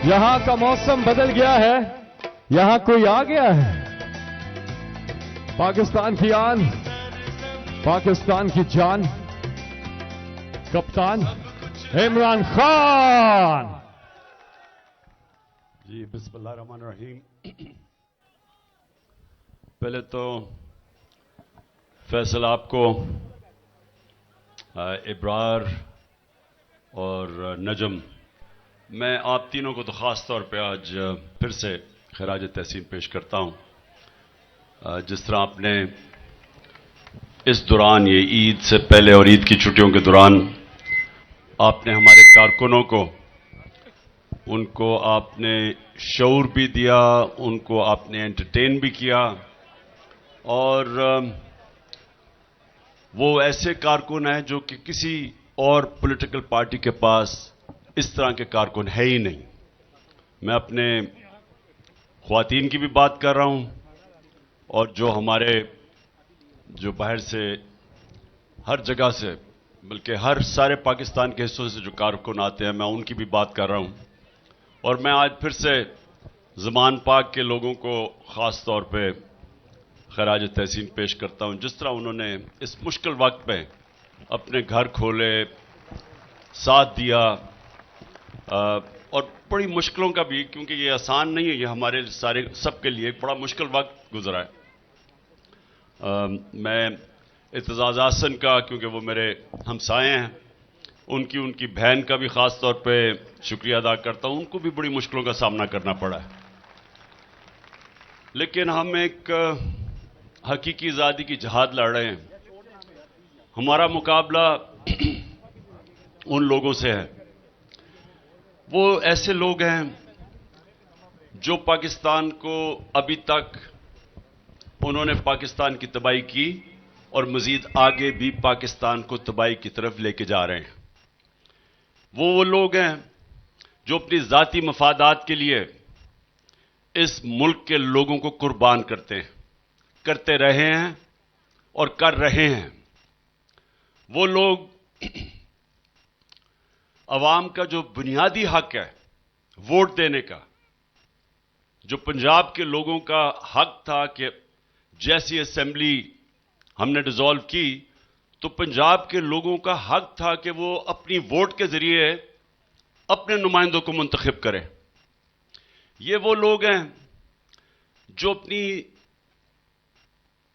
यहां का मौसम बदल गया है, यहां कोई आ गया है। पाकिस्तान की आन, पाकिस्तान की जान, कप्तान इमरान खान। जी बिस्मिल्लाहिर्रहमानिर्रहीम। पहले तो फैसल आपको, इब्रार और नजम, मैं आप तीनों को तो ख़ास तौर पे आज फिर से खराज तहसीन पेश करता हूं। जिस तरह आपने इस दौरान, ये ईद से पहले और ईद की छुट्टियों के दौरान, आपने हमारे कारकुनों को, उनको आपने शऊर भी दिया, उनको आपने एंटरटेन भी किया। और वो ऐसे कारकुन हैं जो कि किसी और पॉलिटिकल पार्टी के पास इस तरह के कारकुन है ही नहीं। मैं अपने ख्वातीन की भी बात कर रहा हूं, और जो हमारे, जो बाहर से, हर जगह से, बल्कि हर सारे पाकिस्तान के हिस्सों से जो कारकुन आते हैं, मैं उनकी भी बात कर रहा हूं। और मैं आज फिर से ज़मान पाक के लोगों को ख़ास तौर पे खराज तहसीन पेश करता हूं, जिस तरह उन्होंने इस मुश्किल वक्त में अपने घर खोले, साथ दिया, और बड़ी मुश्किलों का भी, क्योंकि ये आसान नहीं है, ये हमारे सारे सबके लिए एक बड़ा मुश्किल वक्त गुजरा है। मैं इत्तेज़ाज़ आसन का, क्योंकि वो मेरे हमसाए हैं, उनकी बहन का भी ख़ास तौर पे शुक्रिया अदा करता हूं। उनको भी बड़ी मुश्किलों का सामना करना पड़ा है, लेकिन हम एक हकीकी आज़ादी की जहाद लड़ रहे हैं। हमारा मुकाबला उन लोगों से है, वो ऐसे लोग हैं जो पाकिस्तान को अभी तक, उन्होंने पाकिस्तान की तबाही की और मजीद आगे भी पाकिस्तान को तबाही की तरफ लेके जा रहे हैं। वो लोग हैं जो अपनी ज़ाती मफादात के लिए इस मुल्क के लोगों को कुर्बान करते हैं, करते रहे हैं और कर रहे हैं। वो लोग अवाम का जो बुनियादी हक है वोट देने का, जो पंजाब के लोगों का हक था कि जैसी असेंबली हमने डिसॉल्व की, तो पंजाब के लोगों का हक था कि वो अपनी वोट के जरिए अपने नुमाइंदों को मुंतखब करें। ये वो लोग हैं जो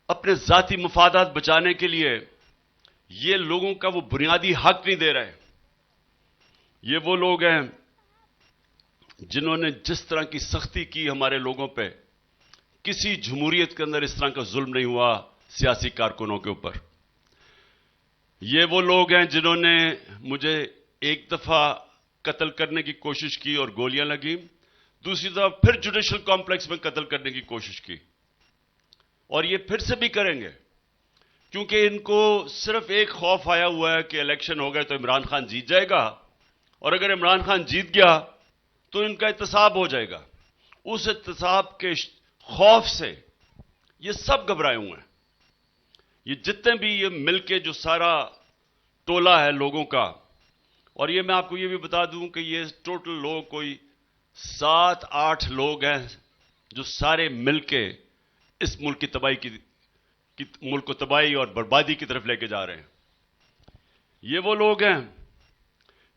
अपने जाती मफादात बचाने के लिए ये लोगों का वो बुनियादी हक नहीं दे रहे। ये वो लोग हैं जिन्होंने जिस तरह की सख्ती की हमारे लोगों पे, किसी जमहूरियत के अंदर इस तरह का जुल्म नहीं हुआ सियासी कारकुनों के ऊपर। ये वो लोग हैं जिन्होंने मुझे एक दफा कत्ल करने की कोशिश की और गोलियां लगी, दूसरी तरफ फिर जुडिशल कॉम्प्लेक्स में कत्ल करने की कोशिश की, और ये फिर से भी करेंगे, क्योंकि इनको सिर्फ एक खौफ आया हुआ है कि इलेक्शन हो गए तो इमरान खान जीत जाएगा, और अगर इमरान खान जीत गया तो इनका इत्तेसाब हो जाएगा। उस इत्तेसाब के खौफ से ये सब घबराए हुए हैं। ये जितने भी ये मिलके जो सारा टोला है लोगों का, और ये मैं आपको ये भी बता दूं कि ये टोटल लोग कोई 7-8 लोग हैं जो सारे मिलके इस मुल्क की तबाही की मुल्क को तबाही और बर्बादी की तरफ लेके जा रहे हैं। ये वो लोग हैं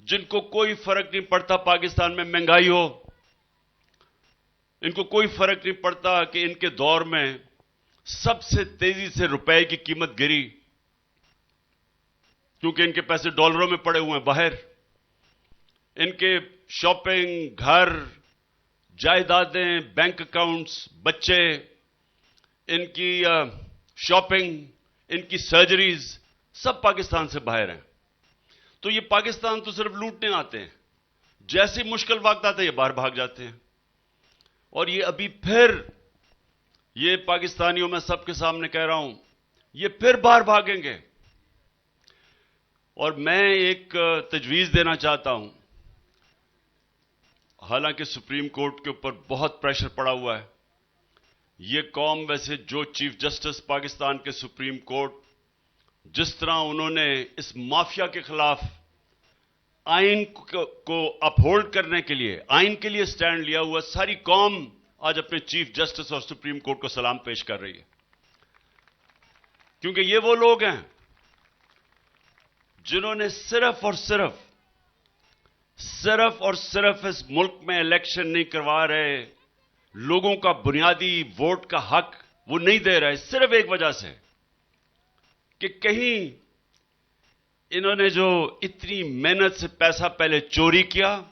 जिनको कोई फर्क नहीं पड़ता पाकिस्तान में महंगाई हो, इनको कोई फर्क नहीं पड़ता कि इनके दौर में सबसे तेजी से रुपए की कीमत गिरी, क्योंकि इनके पैसे डॉलरों में पड़े हुए हैं बाहर। इनके शॉपिंग, घर, जायदादें, बैंक अकाउंट्स, बच्चे, इनकी शॉपिंग, इनकी सर्जरीज सब पाकिस्तान से बाहर हैं। तो ये पाकिस्तान तो सिर्फ लूटने आते हैं, जैसे मुश्किल वक्त आता है ये बाहर भाग जाते हैं। और ये अभी फिर, ये पाकिस्तानियों में सबके सामने कह रहा हूं, ये फिर बाहर भागेंगे। और मैं एक तजवीज देना चाहता हूं, हालांकि सुप्रीम कोर्ट के ऊपर बहुत प्रेशर पड़ा हुआ है। ये कौम, वैसे जो चीफ जस्टिस पाकिस्तान के सुप्रीम कोर्ट, जिस तरह उन्होंने इस माफिया के खिलाफ आइन को अपहोल्ड करने के लिए, आइन के लिए स्टैंड लिया हुआ सारी कौम आज अपने चीफ जस्टिस और सुप्रीम कोर्ट को सलाम पेश कर रही है। क्योंकि ये वो लोग हैं जिन्होंने सिर्फ और सिर्फ इस मुल्क में इलेक्शन नहीं करवा रहे, लोगों का बुनियादी वोट का हक वो नहीं दे रहे, सिर्फ एक वजह से कि कहीं इन्होंने जो इतनी मेहनत से पैसा पहले चोरी किया,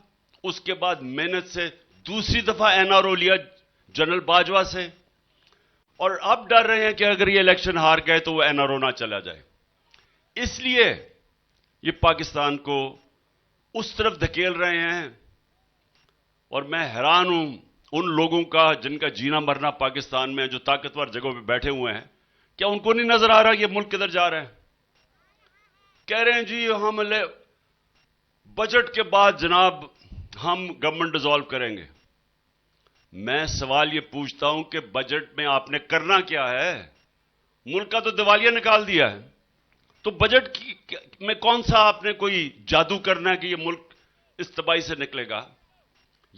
उसके बाद मेहनत से दूसरी दफा एनआरओ लिया जनरल बाजवा से, और अब डर रहे हैं कि अगर ये इलेक्शन हार गए तो वो एनआरओ ना चला जाए। इसलिए ये पाकिस्तान को उस तरफ धकेल रहे हैं। और मैं हैरान हूं उन लोगों का जिनका जीना मरना पाकिस्तान में, जो ताकतवर जगहों पे बैठे हुए हैं, क्या उनको नहीं नजर आ रहा ये मुल्क किधर जा रहा है? कह रहे हैं जी हम बजट के बाद जनाब हम गवर्नमेंट डिसॉल्व करेंगे। मैं सवाल ये पूछता हूं कि बजट में आपने करना क्या है? मुल्क का तो दिवालिया निकाल दिया है, तो बजट में कौन सा आपने कोई जादू करना है कि ये मुल्क इस तबाही से निकलेगा?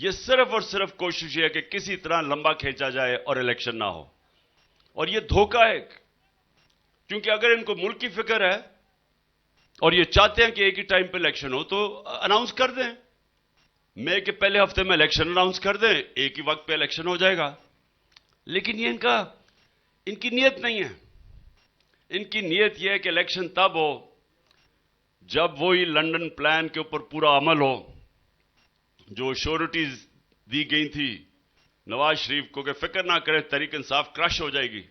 ये सिर्फ और सिर्फ कोशिश है कि किसी तरह लंबा खींचा जाए और इलेक्शन ना हो। और ये धोखा है, क्योंकि अगर इनको मुल्क की फिक्र है और ये चाहते हैं कि एक ही टाइम पे इलेक्शन हो, तो अनाउंस कर दें, मई के पहले हफ्ते में इलेक्शन अनाउंस कर दें, एक ही वक्त पे इलेक्शन हो जाएगा। लेकिन ये इनकी नीयत नहीं है। इनकी नीयत यह है कि इलेक्शन तब हो जब वही लंदन प्लान के ऊपर पूरा अमल हो, जो श्योरिटीज दी गई थी नवाज शरीफ को कि फिक्र ना करें तहरीक इंसाफ क्रश हो जाएगी,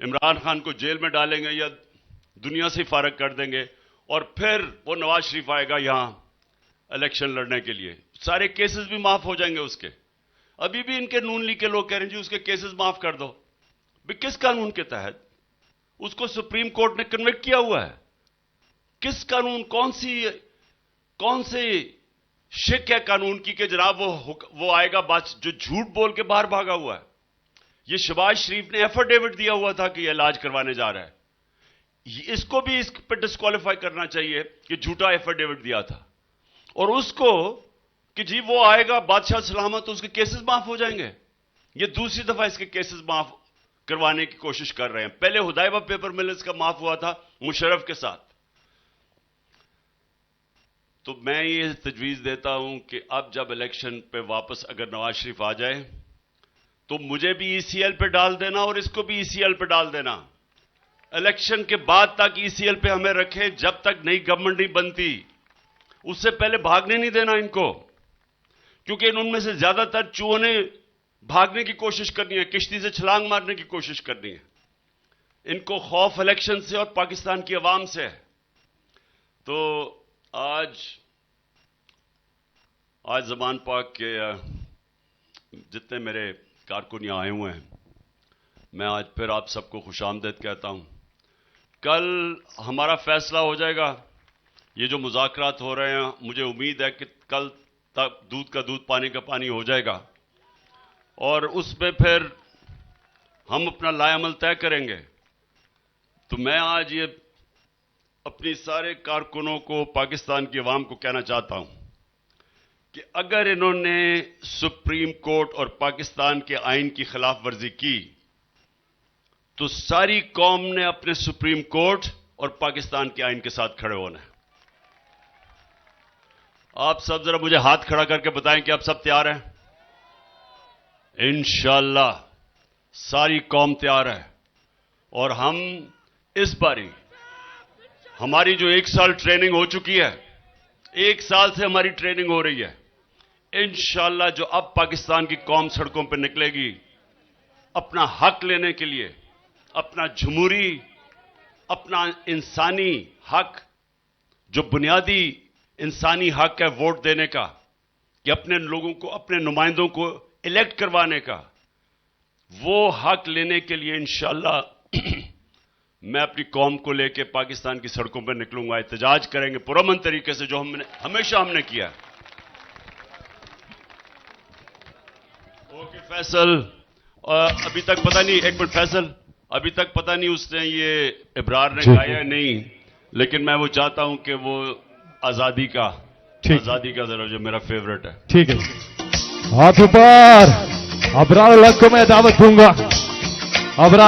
इमरान खान को जेल में डालेंगे या दुनिया से फारग कर देंगे, और फिर वो नवाज शरीफ आएगा यहां इलेक्शन लड़ने के लिए, सारे केसेस भी माफ हो जाएंगे उसके। अभी भी इनके नून लीग के लोग कह रहे हैं जी उसके केसेस माफ कर दो। किस कानून के तहत? उसको सुप्रीम कोर्ट ने कन्विक्ट किया हुआ है। किस कानून, कौन सी शिक है कानून की कि जनाब वो आएगा बात जो झूठ बोल के बाहर भागा हुआ है? ये शहबाज शरीफ ने एफिडेविट दिया हुआ था कि यह इलाज करवाने जा रहा है। इसको भी इस पर डिस्क्वालीफाई करना चाहिए कि झूठा एफिडेविट दिया था, और उसको कि जी वो आएगा बादशाह सलामत तो उसके केसेस माफ हो जाएंगे। ये दूसरी दफा इसके केसेस माफ करवाने की कोशिश कर रहे हैं। पहले हुदाइबा पेपर मिल्स का माफ हुआ था मुशर्रफ के साथ। तो मैं ये तजवीज देता हूं कि अब जब इलेक्शन पे वापस अगर नवाज शरीफ आ जाए तो मुझे भी ईसीएल पे डाल देना और इसको भी ईसीएल पे डाल देना। इलेक्शन के बाद तक ईसीएल पे हमें रखें, जब तक नई गवर्नमेंट नहीं बनती उससे पहले भागने नहीं देना इनको, क्योंकि इनमें से ज्यादातर चूहों ने भागने की कोशिश करनी है, किश्ती से छलांग मारने की कोशिश करनी है। इनको खौफ इलेक्शन से और पाकिस्तान की आवाम से है। तो आज ज़मान पाक के जितने मेरे कारकुन यहां आए हुए हैं, मैं आज फिर आप सबको खुशामदीद कहता हूं। कल हमारा फैसला हो जाएगा। ये जो मुज़ाकरात हो रहे हैं, मुझे उम्मीद है कि कल तक दूध का दूध पानी का पानी हो जाएगा, और उसमें फिर हम अपना लाएअमल तय करेंगे। तो मैं आज ये अपनी सारे कारकुनों को, पाकिस्तान की आवाम को कहना चाहता हूं कि अगर इन्होंने सुप्रीम कोर्ट और पाकिस्तान के आइन की खिलाफ वर्जी की तो सारी कौम ने अपने सुप्रीम कोर्ट और पाकिस्तान के आइन के साथ खड़े होना है। आप सब जरा मुझे हाथ खड़ा करके बताएं कि आप सब तैयार हैं? इंशाअल्लाह सारी कौम तैयार है। और हम इस बारी हमारी जो 1 साल ट्रेनिंग हो चुकी है, 1 साल से हमारी ट्रेनिंग हो रही है, इंशाअल्लाह जो अब पाकिस्तान की कौम सड़कों पर निकलेगी अपना हक लेने के लिए, अपना जमहूरी, अपना इंसानी हक, जो बुनियादी इंसानी हक है वोट देने का, कि अपने लोगों को, अपने नुमाइंदों को इलेक्ट करवाने का, वो हक लेने के लिए इंशाअल्लाह मैं अपनी कौम को लेकर पाकिस्तान की सड़कों पर निकलूंगा। एहतजाज करेंगे पुरअमन तरीके से, जो हमेशा हमने किया। ओके फैसल, अभी तक पता नहीं, एक मिनट फैसल, अभी तक पता नहीं उसने ये इब्रार ने गाया नहीं, लेकिन मैं वो चाहता हूं कि वो आजादी का ठीक। आजादी का जरा जो मेरा फेवरेट है। ठीक है, हाथ ऊपर। अबरार लग को मैं दावत दूंगा। अबरार